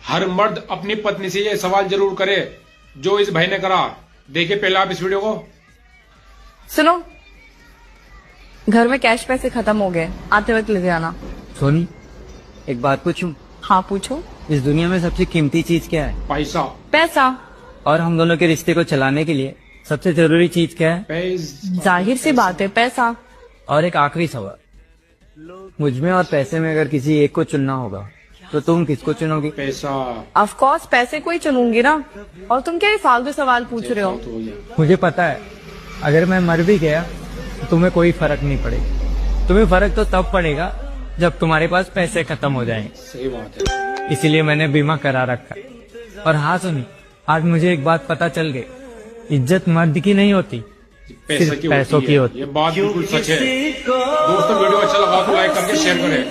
हर मर्द अपनी पत्नी से ये सवाल जरूर करे जो इस भाई ने करा। देखिए पहले आप इस वीडियो को। सुनो, घर में कैश पैसे खत्म हो गए, आते वक्त ले आना। सोनी, एक बात पूछूं? हाँ पूछो। इस दुनिया में सबसे कीमती चीज क्या है? पैसा। पैसा। और हम दोनों के रिश्ते को चलाने के लिए सबसे जरूरी चीज क्या है? पैसा। जाहिर सी बात है, पैसा। और एक आखिरी सवाल, मुझमें और पैसे में अगर किसी एक को चुनना होगा तो तुम किसको चुनोगी? पैसा। ऑफ कोर्स पैसे को ही चुनूंगी ना। और तुम क्या ये फालतू सवाल पूछ रहे हो? मुझे पता है, अगर मैं मर भी गया तो तुम्हें कोई फर्क नहीं पड़ेगा। तुम्हें फर्क तो तब पड़ेगा जब तुम्हारे पास पैसे खत्म हो जाएंगे। सही बात है। इसीलिए मैंने बीमा करा रखा है। और हाँ सुनी, आज मुझे एक बात पता चल गई, इज्जत मर्द की नहीं होती, सिर्फ पैसों की होती। ये बात बिल्कुल सच है। दोस्तों वीडियो अच्छा लगा तो लाइक करके शेयर करें।